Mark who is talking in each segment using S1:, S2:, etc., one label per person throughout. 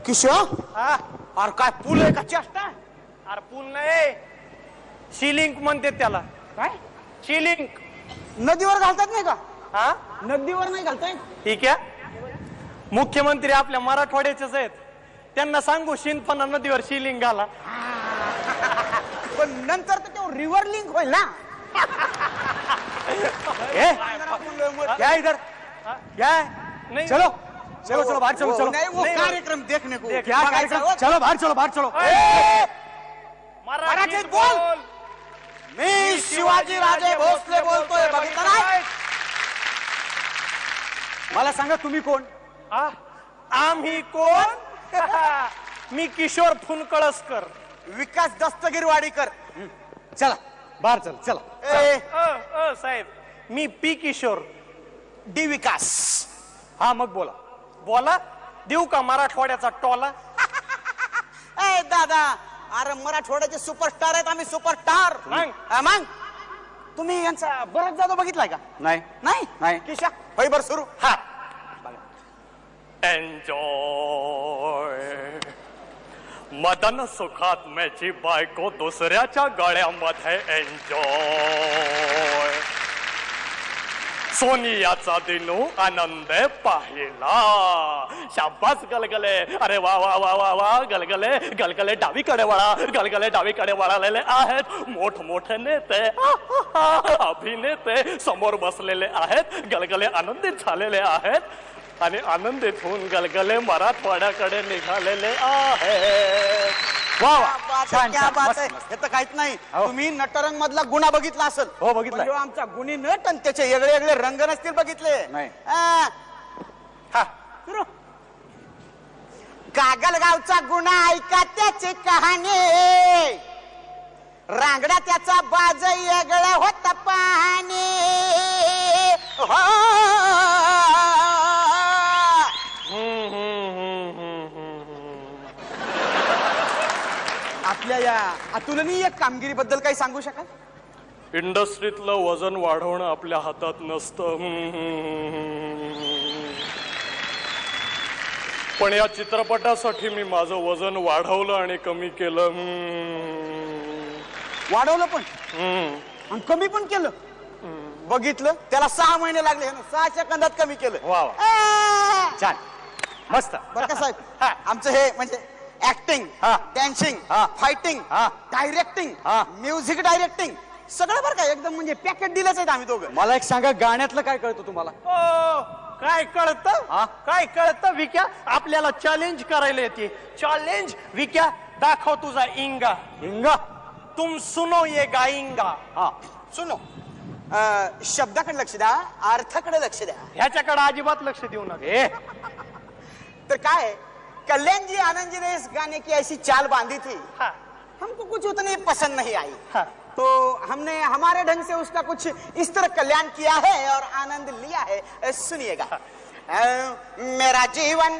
S1: किशोर
S2: हा
S1: अरे काय पूल आहे का चेष्टा?
S2: अरे पूल नाही, शिलिंक म्हणते त्याला.
S1: काय
S2: शिलिंक.
S1: नदीवर घालतात नाही का?
S2: हा
S1: नदीवर नाही घालताय.
S2: ठीक आहे. मुख्यमंत्री आपल्या मराठवाड्याचेच आहेत, त्यांना सांगू शिंदफणा नदीवर शिलिंग घाला.
S1: पण नंतर तर तो रिव्हर लिंक होईल ना.
S3: क्या इधर क्या है?
S2: नाही
S3: चलो चलो चलो बाहर चलो चलो.
S1: नहीं वो
S2: नहीं,
S1: कार्यक्रम देखने को.
S3: क्या कार्यक्रम? चलो बाहर चलो बाहर चलो.
S2: मराठीत
S1: बोल.
S2: बोल.
S1: मी शिवाजी राजे भोसले बोलतोय. बघितलं नाही?
S3: मला सांगा तुम्ही कोण?
S2: हा? आम्ही कोण? मी किशोर फुनकळसकर.
S1: विकास दस्तगिरवाडीकर.
S3: चला बाहर चल चला.
S2: साहेब मी पी किशोर.
S1: डी विकास.
S3: हा मग बोला.
S2: बोला. देऊ का मराठवाड्याचा टोला?
S1: ए दादा, अरे मराठवाड्याचे सुपरस्टार आहेत आम्ही, सुपरस्टार.
S2: मग?
S1: मग तुम्ही यांचा बरंच जाधव बघितलाय का?
S3: नाही
S1: नाही
S3: नाही.
S1: किशा होय बर सुरू.
S2: हा. एन्जॉय. मदन सुखात्म्याची बायको दुसऱ्याच्या गळ्यामध्ये एन्जॉय. सोनियाचा दिनू आनंद पाहिला. शाबास गलगले. अरे वा वा वा वा वा. गलगले गलगले डावीकडे वळा. गलगले डावीकडे वळालेले आहेत. मोठमोठे नेते अभिनेते समोर बसलेले आहेत. गलगले आनंदित झालेले आहेत आणि आनंदित होऊन गलगले मराठवाड्याकडे निघालेले आहेत.
S3: वा वा.
S1: क्या
S3: छान
S1: क्या
S3: छान.
S1: बात
S3: मस्त,
S1: आहे.
S3: मस्त.
S1: हे तर काहीच नाही.
S3: हो.
S1: तुम्ही नटरंग मधला गुन्हा बघितला असेल.
S3: हो, बघितलाय.
S1: पण आमचा गुन्हे नट आणि त्याचे वेगळे वेगळे रंग नसतील बघितले.
S3: नाही.
S1: हा. सुरू. कागलगावचा गुन्हा ऐका त्याची कहाणी. रांगडा त्याचा बाज वेगळा होता पाणी. हो. आपल्या या अतुलनीय कामगिरीबद्दल काही सांगू शकाल?
S2: इंडस्ट्रीतलं वजन वाढवणं आपल्या हातात नसतं. पण या चित्रपटासाठी मी माझं वजन वाढवलं आणि कमी केलं.
S1: वाढवलं पण आणि कमी पण केलं. बघितलं त्याला 6 महिने लागले. 6 सेकंदात कमी केलं.
S3: वा वा.
S1: आ!
S3: छान मस्त.
S1: बरं का साहेब, आमचं हे म्हणजे ऍक्टिंग,
S3: हा.
S1: डान्सिंग,
S3: हा.
S1: फायटिंग,
S3: हा.
S1: डायरेक्टिंग,
S3: हा.
S1: म्युझिक डायरेक्टिंग सगळं बरं का एकदम म्हणजे पॅकेट दिलंच आहेत आम्ही दोघं.
S3: मला एक सांगा, गाण्यातलं काय कळतं तुम्हाला?
S2: काय कळतं?
S3: हा?
S2: काय कळतं विक्या? आपल्याला चॅलेंज करायला येते. चॅलेंज विक्या, दाखव तुझा इंगा.
S3: हिंगा.
S2: तुम सुनो ये गाईंगा.
S3: हा.
S1: सुनो, शब्दाकडे लक्ष द्या, अर्थाकडे लक्ष द्या.
S2: ह्याच्याकडे अजिबात लक्ष देऊ नका.
S3: ए
S1: तर काय है, कल्याण जी आनंद जी ने इस गाने की ऐसी चाल बांधी थी,
S2: हा.
S1: हमको कुछ उतनी पसंद नहीं आई.
S2: हा.
S1: तो हमने हमारे ढंग से उसका कुछ इस तरह कल्याण किया है और आनंद लिया है. सुनिएगा. मेरा जीवन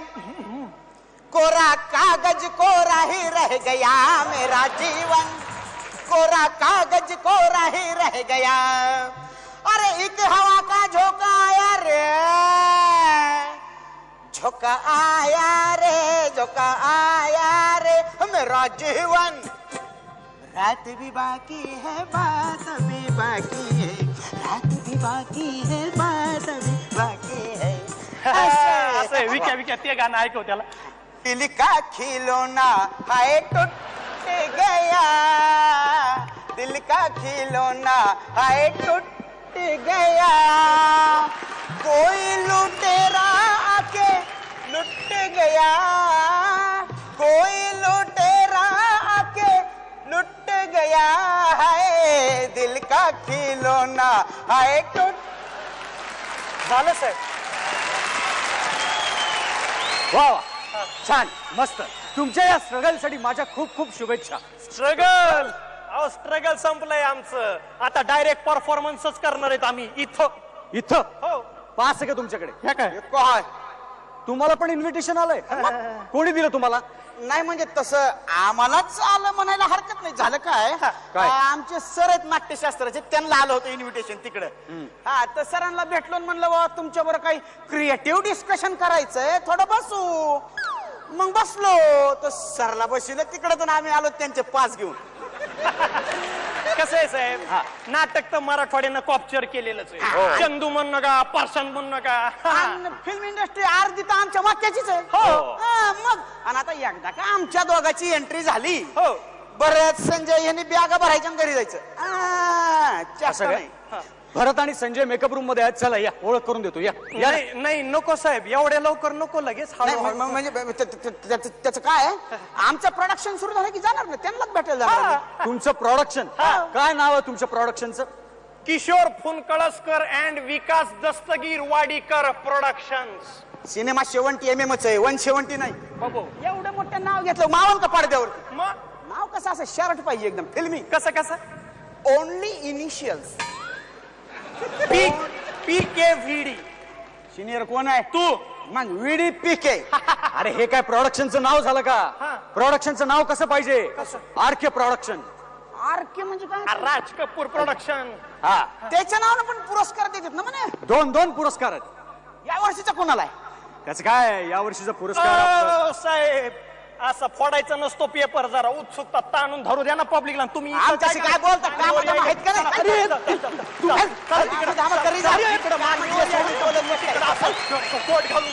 S1: कोरा कागज कोरा ही रह गया. मेरा जीवन कोरा कागज कोरा ही रह गया. अरे एक हवा का झोंका आया रे, झोंका आया रे, झोंका आया रे. मेरा जीवन, रात भी बाकी है, बात भी बाकी है, रात भी बाकी है, बात भी बाकी है.
S2: असं विक्या विक्या ते गाणं ऐकव त्याला.
S1: दिल का खिलौना हाय टूट गया, दिल का खिलौना हाय टूट गया. कोई लुटेरा आके लुट गया, कोई लुटेरा आके लुट गया है. दिल का खिलौना हाय टूट.
S2: झालं साहेब.
S3: वा वा. छान मस्त. तुमच्या या स्ट्रगल साठी माझ्या खूप खूप शुभेच्छा.
S2: स्ट्रगल, अहो स्ट्रगल संपलंय आमचं. आता डायरेक्ट परफॉर्मन्सच करणार आहेत आम्ही इथं.
S3: इथं
S2: हो.
S3: पास आहे का तुमच्याकडे?
S2: ह्या काय?
S1: काय
S3: तुम्हाला पण इन्व्हिटेशन आलंय? कोणी दिलं तुम्हाला?
S1: नाही म्हणजे तसं आम्हालाच आलं म्हणायला हरकत नाही. झालं काय,
S3: काय?
S1: आमचे सर आहेत नाट्यशास्त्राचे, त्यांना आलं होतं इन्व्हिटेशन तिकडे. हा, तर सरांना भेटलो आणि म्हणलं बाबा तुमच्या बरोबर काही क्रिएटिव्ह डिस्कशन करायचंय, थोडं बसू. मग बसलो तो सरला बसलो तिकडे तर आम्ही आलो त्यांचे पास घेऊन.
S2: कसं आहे साहेब, नाटक तर मराठवाड्यानं कॉप्चर केलेलंच आहे. चंदू म्हणू नका, पार्सन म्हणू नका.
S1: फिल्म इंडस्ट्री अर्धी तर आमच्या वाक्याचीच आहे. मग आणि आता एकदा का आमच्या दोघांची एंट्री झाली,
S2: हो
S1: बरंच संजय यांनी बॅगा भरायच्या घरी जायचं.
S3: असं काय? भरत आणि संजय मेकअप रूम मध्ये आहेत, चला या ओळख करून देतो. या
S2: नाही नाही नको साहेब, एवढ्या लवकर नको, लगेच
S1: म्हणजे त्याचं काय आहे, आमचं प्रोडक्शन सुरू झालं की जाणार ना, त्यांनाच भेटायला जाणार आम्ही.
S3: तुमचं प्रोडक्शन काय नाव आहे तुमच्या प्रोडक्शनचं?
S2: Kishor Phunkalaskar and Vikas Dastagir Wadikar productions.
S1: Cinema 70 mm आहे, 170 नाही.
S2: बाबू
S1: एवढं मोठं नाव घेतलं मावल का पडद्यावरती?
S2: मग
S1: नाव कसं असं शर्ट पाहिजे एकदम फिल्मी.
S2: कसं कसं?
S1: Only initials.
S2: PK VD.
S1: Senior कोण आहे?
S2: तू.
S1: मग VD PK.
S3: अरे हे काय प्रोडक्शनचं नाव झालं का? प्रोडक्शनचं नाव कसं पाहिजे? RK production.
S1: RK म्हणजे काय?
S2: राज कपूर प्रोडक्शन.
S3: हा,
S1: त्याच्या नावानं पण पुरस्कार देतात ना म्हणे.
S3: दोन पुरस्कार आहेत.
S1: या वर्षीचा कोणाला आहे?
S3: त्याचं काय या वर्षीचा पुरस्कार आपला-
S2: साहेब असं फोडायचं नसतो पेपर, जरा उत्सुकता ताणून धरू द्या ना पब्लिकला. तुम्ही इथं
S1: आमच्याशी काय बोलता? कामाला माहित का नाही?
S2: अरे,
S1: तू हल, हल, इकडं आम्हाला तरी जा.
S2: इकडं मागणी
S1: सोडून बोलत नसते.
S2: कोट घालून